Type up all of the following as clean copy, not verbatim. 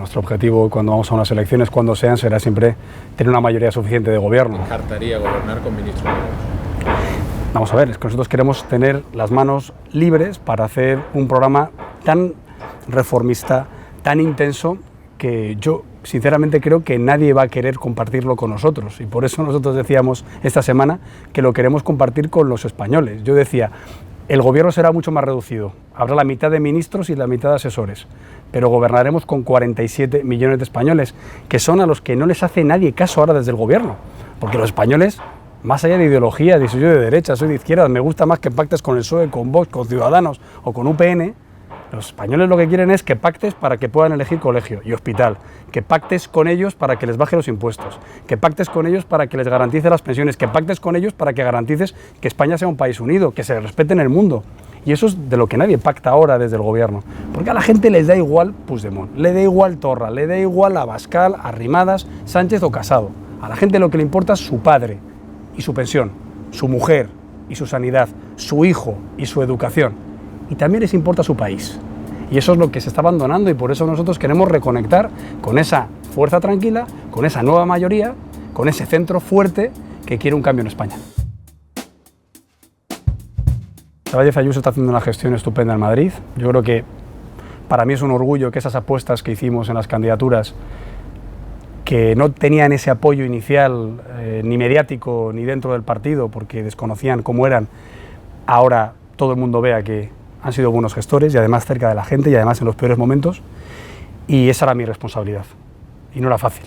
Nuestro objetivo cuando vamos a unas elecciones, cuando sean, será siempre tener una mayoría suficiente de gobierno. ¿Descartaría gobernar con ministros nuevos? Vamos a ver, es que nosotros queremos tener las manos libres para hacer un programa tan reformista, tan intenso, que yo sinceramente creo que nadie va a querer compartirlo con nosotros, y por eso nosotros decíamos esta semana que lo queremos compartir con los españoles. Yo decía, el gobierno será mucho más reducido, habrá la mitad de ministros y la mitad de asesores, pero gobernaremos con 47 millones de españoles, que son a los que no les hace nadie caso ahora desde el gobierno, porque los españoles, más allá de ideología, de soy yo de derecha, soy de izquierda, me gusta más que pactes con el PSOE, con Vox, con Ciudadanos o con UPN. Los españoles lo que quieren es que pactes para que puedan elegir colegio y hospital, que pactes con ellos para que les baje los impuestos, que pactes con ellos para que les garantice las pensiones, que pactes con ellos para que garantices que España sea un país unido, que se respete en el mundo. Y eso es de lo que nadie pacta ahora desde el gobierno, porque a la gente les da igual Puigdemont, le da igual Torra, le da igual Abascal, Arrimadas, Sánchez o Casado. A la gente lo que le importa es su padre y su pensión, su mujer y su sanidad, su hijo y su educación. Y también les importa su país. Y eso es lo que se está abandonando, y por eso nosotros queremos reconectar con esa fuerza tranquila, con esa nueva mayoría, con ese centro fuerte que quiere un cambio en España. Sánchez Ayuso está haciendo una gestión estupenda en Madrid. Yo creo que para mí es un orgullo que esas apuestas que hicimos en las candidaturas, que no tenían ese apoyo inicial ni mediático ni dentro del partido porque desconocían cómo eran, ahora todo el mundo vea que han sido buenos gestores y además cerca de la gente y además en los peores momentos, y esa era mi responsabilidad. Y no era fácil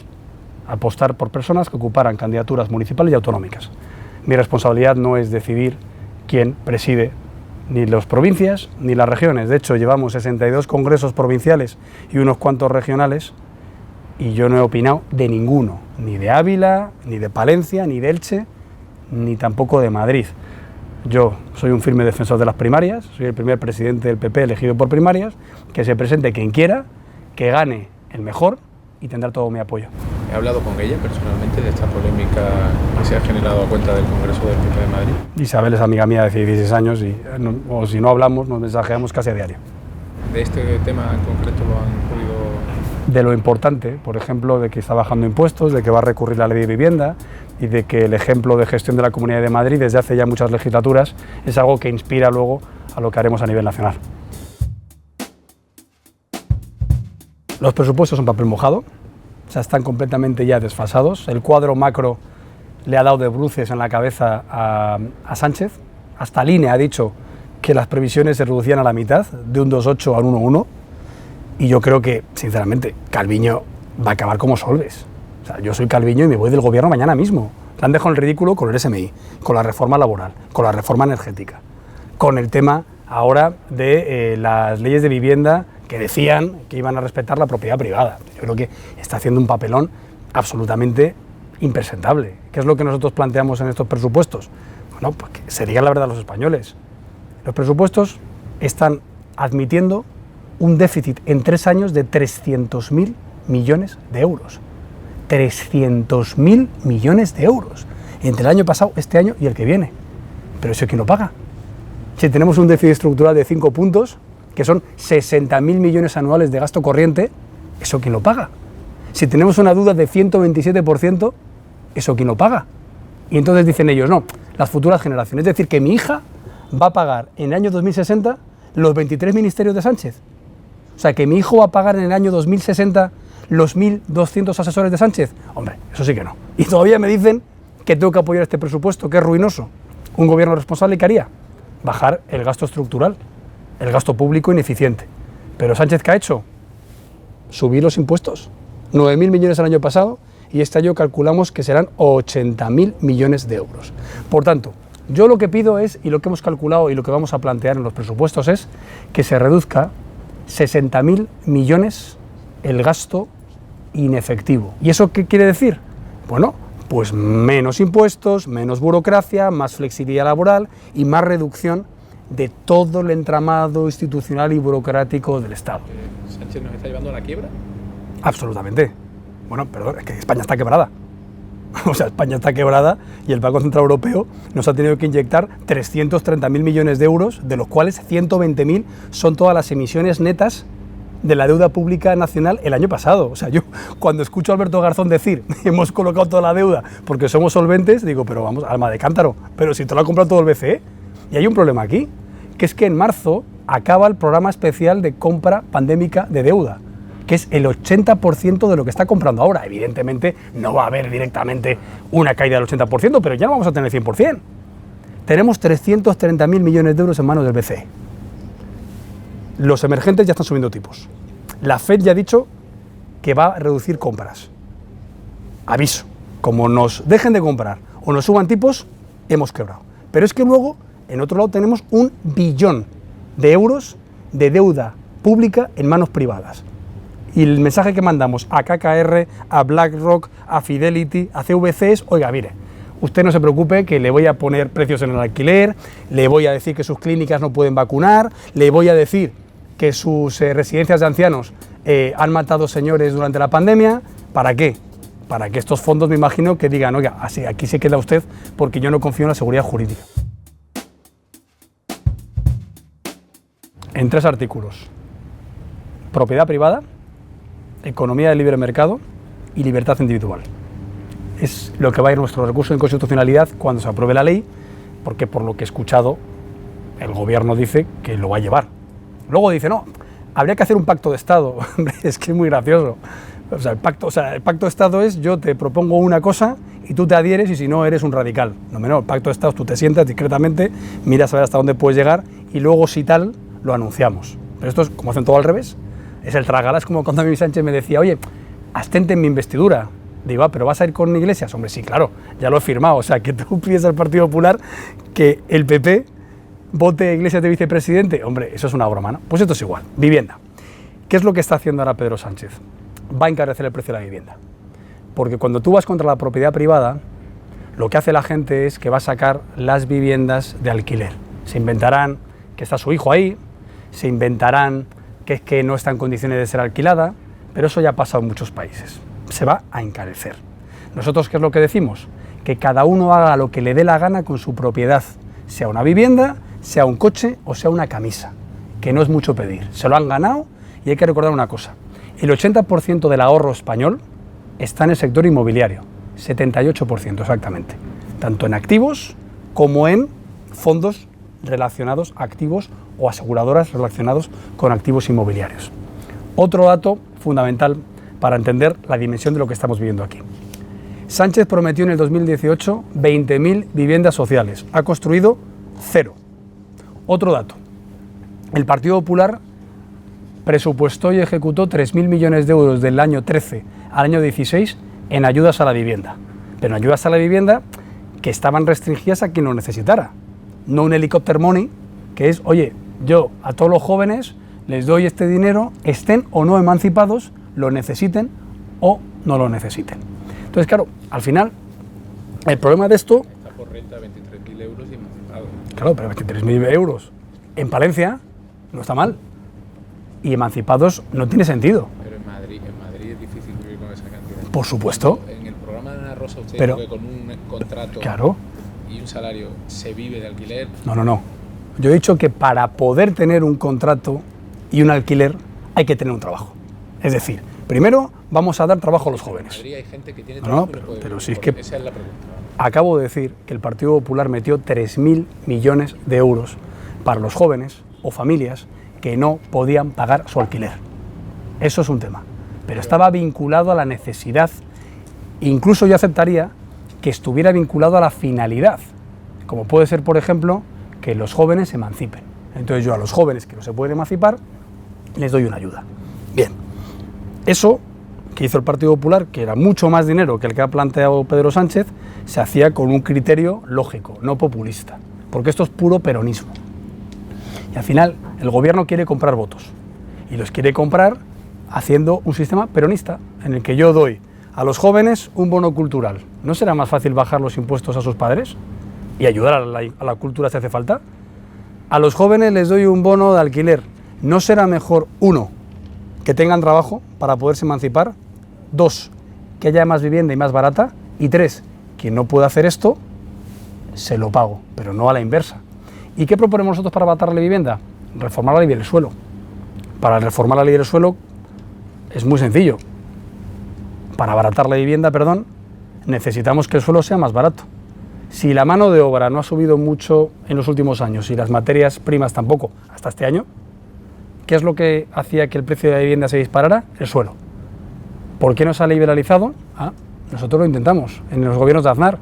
apostar por personas que ocuparan candidaturas municipales y autonómicas. Mi responsabilidad no es decidir quién preside ni las provincias ni las regiones. De hecho, llevamos 62 congresos provinciales y unos cuantos regionales, y yo no he opinado de ninguno, ni de Ávila, ni de Palencia, ni de Elche, ni tampoco de Madrid. Yo soy un firme defensor de las primarias, soy el primer presidente del PP elegido por primarias, que se presente quien quiera, que gane el mejor y tendrá todo mi apoyo. He hablado con ella personalmente de esta polémica que se ha generado a cuenta del Congreso del PP de Madrid. Isabel es amiga mía de hace 16 años y o si no hablamos, nos mensajeamos casi a diario. ¿De este tema en concreto lo han podido...? De lo importante, por ejemplo, de que está bajando impuestos, de que va a recurrir la ley de vivienda y de que el ejemplo de gestión de la Comunidad de Madrid desde hace ya muchas legislaturas es algo que inspira luego a lo que haremos a nivel nacional. Los presupuestos son papel mojado, o sea, están completamente ya desfasados. El cuadro macro le ha dado de bruces en la cabeza a Sánchez. Hasta el INE ha dicho que las previsiones se reducían a la mitad, de un 2,8 a un 1,1. Y yo creo que, sinceramente, Calviño va a acabar como Solbes. O sea, yo soy Calviño y me voy del gobierno mañana mismo. Le han dejado en ridículo con el SMI, con la reforma laboral, con la reforma energética, con el tema ahora de las leyes de vivienda que decían que iban a respetar la propiedad privada. Yo creo que está haciendo un papelón absolutamente impresentable. ¿Qué es lo que nosotros planteamos en estos presupuestos? Bueno, pues que se diga la verdad a los españoles. Los presupuestos están admitiendo un déficit en 3 años de 300.000 millones de euros. 300.000 millones de euros entre el año pasado, este año y el que viene. Pero eso, ¿quién lo paga? Si tenemos un déficit estructural de 5 puntos, que son 60.000 millones anuales de gasto corriente, ¿eso quién lo paga? Si tenemos una deuda de 127%, ¿eso quién lo paga? Y entonces dicen ellos, no, las futuras generaciones. Es decir, que mi hija va a pagar en el año 2060 los 23 ministerios de Sánchez. O sea, que mi hijo va a pagar en el año 2060 los 1.200 asesores de Sánchez. Hombre, eso sí que no. Y todavía me dicen que tengo que apoyar este presupuesto, que es ruinoso. Un gobierno responsable, ¿qué haría? Bajar el gasto estructural, el gasto público ineficiente. Pero Sánchez, ¿qué ha hecho? Subir los impuestos. 9.000 millones el año pasado y este año calculamos que serán 80.000 millones de euros. Por tanto, yo lo que pido es, y lo que hemos calculado y lo que vamos a plantear en los presupuestos es que se reduzca 60.000 millones el gasto inefectivo. ¿Y eso qué quiere decir? Bueno, pues menos impuestos, menos burocracia, más flexibilidad laboral y más reducción de todo el entramado institucional y burocrático del Estado. ¿Sánchez nos está llevando a la quiebra? Absolutamente. Bueno, perdón, es que España está quebrada. O sea, España está quebrada y el Banco Central Europeo nos ha tenido que inyectar 330.000 millones de euros, de los cuales 120.000 son todas las emisiones netas de la deuda pública nacional el año pasado. O sea, yo cuando escucho a Alberto Garzón decir hemos colocado toda la deuda porque somos solventes, digo, pero vamos, alma de cántaro, pero si te lo ha comprado todo el BCE. Y hay un problema aquí, que es que en marzo acaba el programa especial de compra pandémica de deuda, que es el 80% de lo que está comprando ahora. Evidentemente no va a haber directamente una caída del 80%, pero ya no vamos a tener 100%. Tenemos 330.000 millones de euros en manos del BCE. Los emergentes ya están subiendo tipos. La FED ya ha dicho que va a reducir compras. Aviso, como nos dejen de comprar o nos suban tipos, hemos quebrado. Pero es que luego, en otro lado, tenemos 1 billón de euros de deuda pública en manos privadas. Y el mensaje que mandamos a KKR, a BlackRock, a Fidelity, a CVC es, oiga, mire, usted no se preocupe que le voy a poner precios en el alquiler, le voy a decir que sus clínicas no pueden vacunar, le voy a decir que sus residencias de ancianos han matado señores durante la pandemia. ¿Para qué? Para que estos fondos, me imagino, que digan, oiga, así, aquí se queda usted porque yo no confío en la seguridad jurídica. En 3 artículos: propiedad privada, economía de libre mercado y libertad individual. Es lo que va a ir nuestro recurso de inconstitucionalidad cuando se apruebe la ley, porque por lo que he escuchado, el gobierno dice que lo va a llevar. Luego dice, no, habría que hacer un pacto de Estado. Es que es muy gracioso. O sea, el pacto de Estado es, yo te propongo una cosa y tú te adhieres y si no eres un radical. No, el pacto de Estado es tú te sientas discretamente, miras a ver hasta dónde puedes llegar y luego si tal, lo anunciamos. Pero esto es como hacen todo al revés. Es el trágala, es como cuando a mí Sánchez me decía, oye, abstente en mi investidura. Digo, pero ¿vas a ir con Iglesias? Hombre, sí, claro, ya lo he firmado. O sea, que tú pides al Partido Popular que el PP vote a Iglesias de vicepresidente. Hombre, eso es una broma, ¿no? Pues esto es igual. Vivienda. ¿Qué es lo que está haciendo ahora Pedro Sánchez? Va a encarecer el precio de la vivienda. Porque cuando tú vas contra la propiedad privada, lo que hace la gente es que va a sacar las viviendas de alquiler. Se inventarán que está su hijo ahí, se inventarán que es que no está en condiciones de ser alquilada, pero eso ya ha pasado en muchos países. Se va a encarecer. Nosotros, ¿qué es lo que decimos? Que cada uno haga lo que le dé la gana con su propiedad, sea una vivienda, sea un coche o sea una camisa, que no es mucho pedir. Se lo han ganado y hay que recordar una cosa. El 80% del ahorro español está en el sector inmobiliario, 78% exactamente, tanto en activos como en fondos relacionados a activos o aseguradoras relacionados con activos inmobiliarios. Otro dato fundamental para entender la dimensión de lo que estamos viviendo aquí. Sánchez prometió en el 2018 20.000 viviendas sociales, ha construido 0. Otro dato, el Partido Popular presupuestó y ejecutó 3.000 millones de euros del año 13 al año 16 en ayudas a la vivienda, pero en ayudas a la vivienda que estaban restringidas a quien lo necesitara, no un helicóptero money, que es, oye, yo a todos los jóvenes les doy este dinero, estén o no emancipados, lo necesiten o no lo necesiten. Entonces, claro, al final, el problema de esto... Está por renta 23.000 euros y emancipado. Claro, pero 23.000 euros en Palencia no está mal. Y emancipados no tiene sentido. Pero en Madrid es difícil vivir con esa cantidad. Por supuesto. En el programa de Ana Rosa usted pero, dijo que con un contrato claro, y un salario se vive de alquiler. No. Yo he dicho que para poder tener un contrato y un alquiler hay que tener un trabajo. Es decir, primero vamos a dar trabajo a los jóvenes. En Madrid hay gente que tiene trabajo y no puede pero vivir. si es que Esa es la pregunta. Acabo de decir que el Partido Popular metió 3.000 millones de euros para los jóvenes o familias que no podían pagar su alquiler. Eso es un tema. Pero estaba vinculado a la necesidad. Incluso yo aceptaría que estuviera vinculado a la finalidad, como puede ser, por ejemplo, que los jóvenes se emancipen. Entonces yo a los jóvenes que no se pueden emancipar les doy una ayuda. Bien, eso que hizo el Partido Popular, que era mucho más dinero que el que ha planteado Pedro Sánchez, se hacía con un criterio lógico, no populista, porque esto es puro peronismo. Y al final el gobierno quiere comprar votos y los quiere comprar haciendo un sistema peronista en el que yo doy a los jóvenes un bono cultural. ¿No será más fácil bajar los impuestos a sus padres y ayudar a la cultura si hace falta? A los jóvenes les doy un bono de alquiler. ¿No será mejor, 1, que tengan trabajo para poderse emancipar? 2, que haya más vivienda y más barata? Y 3, quien no pueda hacer esto, se lo pago, pero no a la inversa. ¿Y qué proponemos nosotros para matar la vivienda? Reformar la ley del suelo. para reformar la ley del suelo es muy sencillo. Para abaratar la vivienda, necesitamos que el suelo sea más barato. Si la mano de obra no ha subido mucho en los últimos años y las materias primas tampoco hasta este año, ¿qué es lo que hacía que el precio de la vivienda se disparara? El suelo. ¿Por qué no se ha liberalizado? Nosotros lo intentamos en los gobiernos de Aznar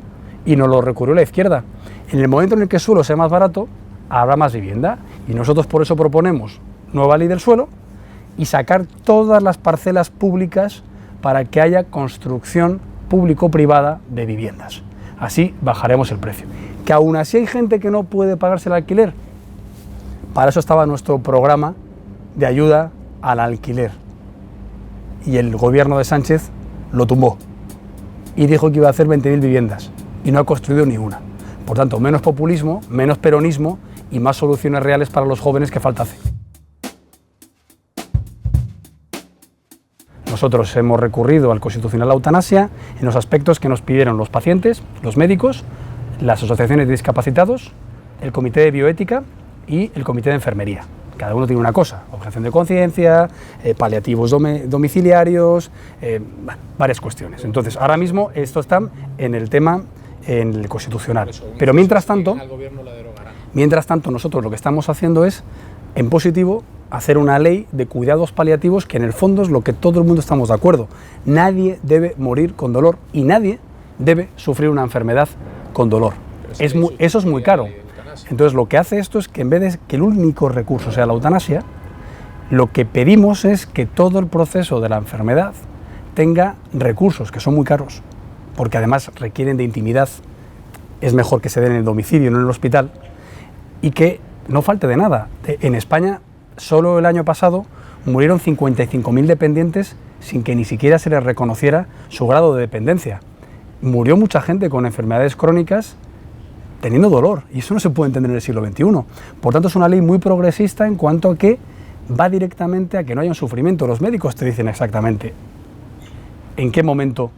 y nos lo recurrió la izquierda. En el momento en el que el suelo sea más barato, habrá más vivienda y nosotros por eso proponemos nueva ley del suelo y sacar todas las parcelas públicas para que haya construcción público-privada de viviendas. Así bajaremos el precio. Que aún así hay gente que no puede pagarse el alquiler. Para eso estaba nuestro programa de ayuda al alquiler. Y el gobierno de Sánchez lo tumbó. Y dijo que iba a hacer 20.000 viviendas. Y no ha construido ni una. Por tanto, menos populismo, menos peronismo y más soluciones reales para los jóvenes que falta hace. Nosotros hemos recurrido al Constitucional a la eutanasia en los aspectos que nos pidieron los pacientes, los médicos, las asociaciones de discapacitados, el Comité de Bioética y el Comité de Enfermería. Cada uno tiene una cosa, objeción de conciencia, paliativos domiciliarios, varias cuestiones. Entonces, ahora mismo esto está en el tema, en el Constitucional. Pero mientras tanto, nosotros lo que estamos haciendo es, en positivo, hacer una ley de cuidados paliativos que en el fondo es lo que todo el mundo estamos de acuerdo. Nadie debe morir con dolor y nadie debe sufrir una enfermedad con dolor. Eso es muy caro. Entonces lo que hace esto es que en vez de que el único recurso sea la eutanasia, lo que pedimos es que todo el proceso de la enfermedad tenga recursos que son muy caros, porque además requieren de intimidad, es mejor que se den en el domicilio, no en el hospital, y que no falte de nada. En España, solo el año pasado murieron 55.000 dependientes sin que ni siquiera se les reconociera su grado de dependencia. Murió mucha gente con enfermedades crónicas teniendo dolor, y eso no se puede entender en el siglo XXI. Por tanto, es una ley muy progresista en cuanto a que va directamente a que no haya un sufrimiento. Los médicos te dicen exactamente en qué momento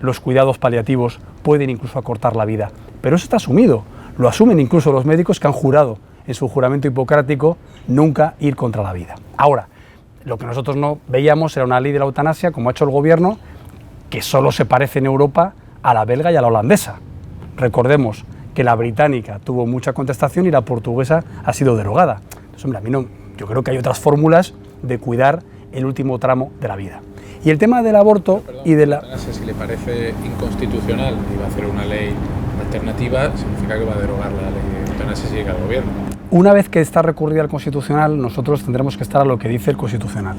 los cuidados paliativos pueden incluso acortar la vida, pero eso está asumido, lo asumen incluso los médicos que han jurado en su juramento hipocrático nunca ir contra la vida. Ahora, lo que nosotros no veíamos era una ley de la eutanasia, como ha hecho el gobierno, que solo se parece en Europa a la belga y a la holandesa. Recordemos que la británica tuvo mucha contestación y la portuguesa ha sido derogada. Entonces, hombre, a mí no, yo creo que hay otras fórmulas de cuidar el último tramo de la vida. Y el tema del aborto y de la eutanasia, si le parece inconstitucional y va a hacer una ley alternativa, significa que va a derogar la ley de eutanasia si llega al gobierno. Una vez que está recurrida al Constitucional, nosotros tendremos que estar a lo que dice el Constitucional.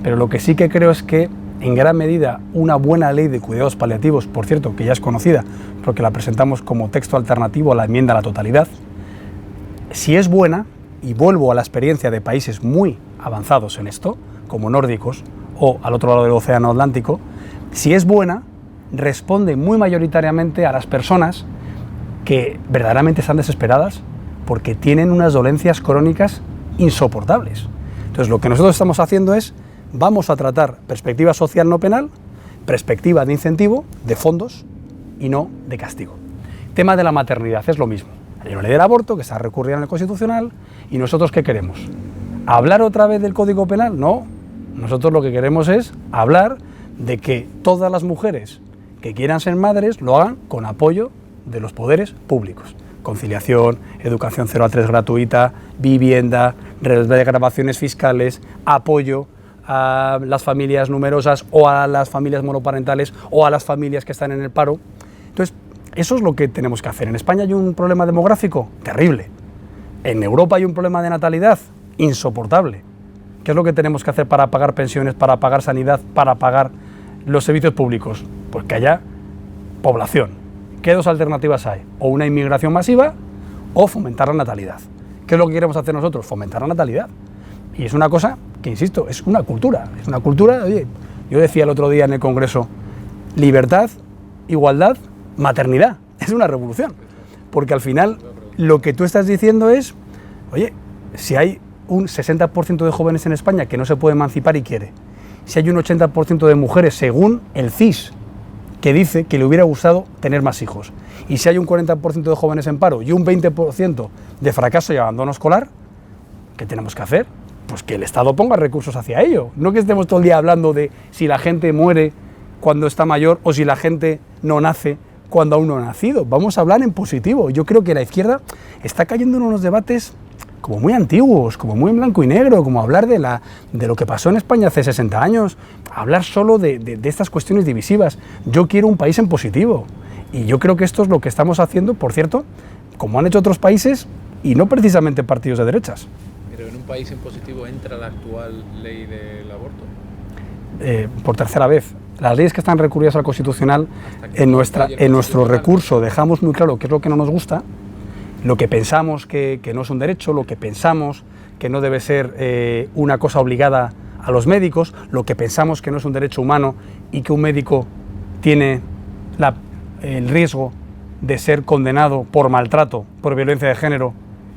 Pero lo que sí que creo es que, en gran medida, una buena ley de cuidados paliativos, por cierto, que ya es conocida, porque la presentamos como texto alternativo a la enmienda a la totalidad, si es buena, y vuelvo a la experiencia de países muy avanzados en esto, como nórdicos o al otro lado del Océano Atlántico, si es buena, responde muy mayoritariamente a las personas que verdaderamente están desesperadas porque tienen unas dolencias crónicas insoportables. Entonces, lo que nosotros estamos haciendo es, vamos a tratar perspectiva social no penal, perspectiva de incentivo, de fondos y no de castigo. Tema de la maternidad es lo mismo. Hay una ley del aborto que está recurrida en el Constitucional y nosotros ¿qué queremos? ¿Hablar otra vez del Código Penal? No. Nosotros lo que queremos es hablar de que todas las mujeres que quieran ser madres lo hagan con apoyo de los poderes públicos. Conciliación, educación 0 a 3 gratuita, vivienda, desgravaciones fiscales, apoyo a las familias numerosas o a las familias monoparentales o a las familias que están en el paro. Entonces, eso es lo que tenemos que hacer. En España hay un problema demográfico terrible. En Europa hay un problema de natalidad insoportable. ¿Qué es lo que tenemos que hacer para pagar pensiones, para pagar sanidad, para pagar los servicios públicos? Pues que haya población. ¿Qué dos alternativas hay? O una inmigración masiva o fomentar la natalidad. ¿Qué es lo que queremos hacer nosotros? Fomentar la natalidad. Y es una cosa que, insisto, es una cultura. Es una cultura, oye, yo decía el otro día en el Congreso, libertad, igualdad, maternidad. Es una revolución. Porque al final lo que tú estás diciendo es, oye, si hay un 60% de jóvenes en España que no se puede emancipar y quiere, si hay un 80% de mujeres, según el CIS, que dice que le hubiera gustado tener más hijos, y si hay un 40% de jóvenes en paro y un 20% de fracaso y abandono escolar, ¿qué tenemos que hacer? pues que el Estado ponga recursos hacia ello. No que estemos todo el día hablando de si la gente muere cuando está mayor o si la gente no nace cuando aún no ha nacido. Vamos a hablar en positivo. Yo creo que la izquierda está cayendo en unos debates como muy antiguos, como muy en blanco y negro, como hablar de lo que pasó en España hace 60 años, hablar solo de estas cuestiones divisivas. Yo quiero un país en positivo y yo creo que esto es lo que estamos haciendo, por cierto, como han hecho otros países y no precisamente partidos de derechas. Pero en un país en positivo entra la actual ley del aborto. Por tercera vez, las leyes que están recurridas al Constitucional, en nuestro recurso dejamos muy claro qué es lo que no nos gusta, lo que pensamos que no es un derecho, lo que pensamos que no debe ser una cosa obligada a los médicos, lo que pensamos que no es un derecho humano y que un médico tiene el riesgo de ser condenado por maltrato, por violencia de género,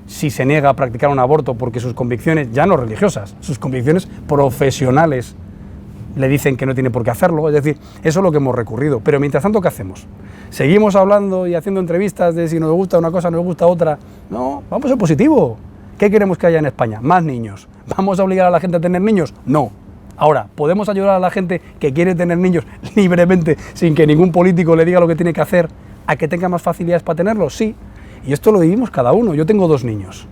si se niega a practicar un aborto porque sus convicciones, ya no religiosas, sus convicciones profesionales le dicen que no tiene por qué hacerlo. Es decir, eso es lo que hemos recurrido. Pero mientras tanto, ¿qué hacemos? ¿Seguimos hablando y haciendo entrevistas de si nos gusta una cosa, nos gusta otra? No, vamos en positivo. ¿Qué queremos que haya en España? Más niños. ¿Vamos a obligar a la gente a tener niños? No. Ahora, ¿podemos ayudar a la gente que quiere tener niños libremente, sin que ningún político le diga lo que tiene que hacer, a que tenga más facilidades para tenerlos? Sí. Y esto lo vivimos cada uno. Yo tengo 2 niños.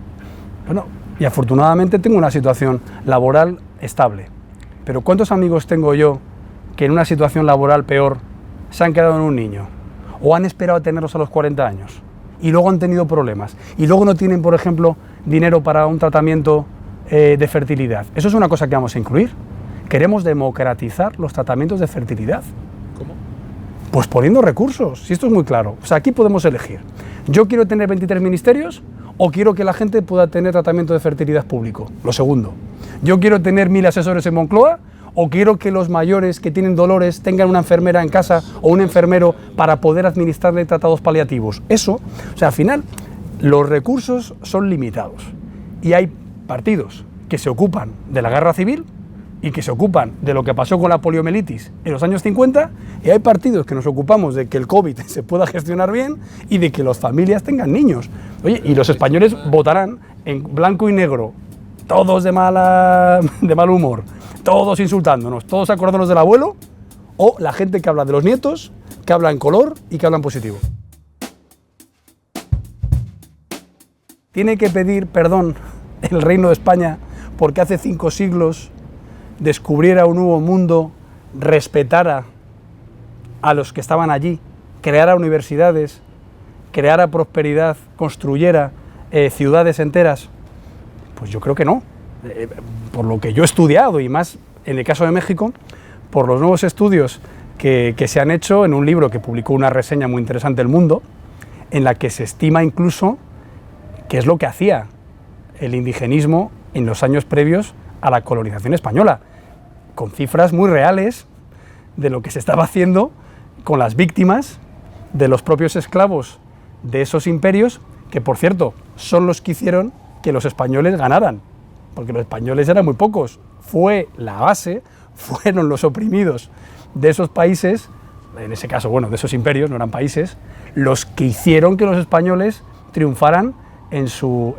Bueno, y afortunadamente tengo una situación laboral estable. Pero ¿cuántos amigos tengo yo que en una situación laboral peor se han quedado en un niño? O han esperado a tenerlos a los 40 años y luego han tenido problemas y luego no tienen, por ejemplo, dinero para un tratamiento de fertilidad. Eso es una cosa que vamos a incluir. Queremos democratizar los tratamientos de fertilidad. ¿Cómo? Pues poniendo recursos, si esto es muy claro. O sea, aquí podemos elegir. Yo quiero tener 23 ministerios o quiero que la gente pueda tener tratamiento de fertilidad público. Lo segundo. Yo quiero tener 1000 asesores en Moncloa o quiero que los mayores que tienen dolores tengan una enfermera en casa o un enfermero para poder administrarle tratados paliativos. Eso, o sea, al final, los recursos son limitados y hay partidos que se ocupan de la guerra civil y que se ocupan de lo que pasó con la poliomielitis en los años 50, y hay partidos que nos ocupamos de que el COVID se pueda gestionar bien y de que las familias tengan niños. Oye, y los españoles votarán en blanco y negro, todos de mal humor, todos insultándonos, todos acordándonos del abuelo, o la gente que habla de los nietos, que habla en color y que habla en positivo. Tiene que pedir perdón el Reino de España porque hace 5 siglos descubriera un nuevo mundo, respetara a los que estaban allí, creara universidades, creara prosperidad, construyera ciudades enteras. Pues yo creo que no. Por lo que yo he estudiado, y más en el caso de México, por los nuevos estudios que se han hecho en un libro que publicó una reseña muy interesante El Mundo, en la que se estima incluso qué es lo que hacía el indigenismo en los años previos a la colonización española, con cifras muy reales de lo que se estaba haciendo con las víctimas de los propios esclavos de esos imperios, que por cierto son los que hicieron que los españoles ganaran, porque los españoles eran muy pocos, fue la base, fueron los oprimidos de esos países, en ese caso, bueno, de esos imperios, no eran países, los que hicieron que los españoles triunfaran en su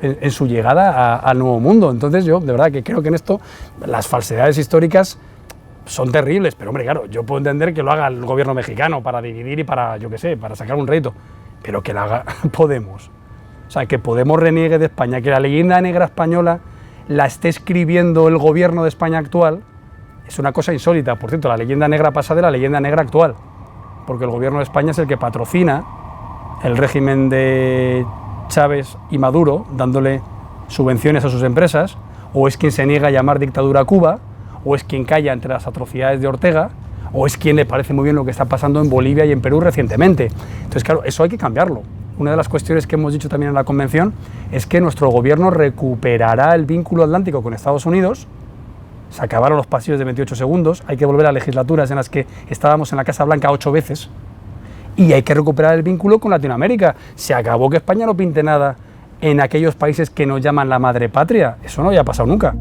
llegada al Nuevo Mundo. Entonces yo, de verdad, que creo que en esto las falsedades históricas son terribles, pero hombre, claro, yo puedo entender que lo haga el gobierno mexicano para dividir y para, yo qué sé, para sacar un rédito, pero que lo haga Podemos. O sea, que Podemos reniegue de España, que la leyenda negra española la esté escribiendo el gobierno de España actual, es una cosa insólita. Por cierto, la leyenda negra pasa de la leyenda negra actual, porque el gobierno de España es el que patrocina el régimen de Chávez y Maduro, dándole subvenciones a sus empresas, o es quien se niega a llamar dictadura a Cuba, o es quien calla entre las atrocidades de Ortega, o es quien le parece muy bien lo que está pasando en Bolivia y en Perú recientemente. Entonces, claro, eso hay que cambiarlo. Una de las cuestiones que hemos dicho también en la convención es que nuestro gobierno recuperará el vínculo atlántico con Estados Unidos. Se acabaron los pasillos de 28 segundos, hay que volver a legislaturas en las que estábamos en la Casa Blanca 8 veces, y hay que recuperar el vínculo con Latinoamérica. Se acabó que España no pinte nada en aquellos países que nos llaman la madre patria. Eso no había pasado nunca.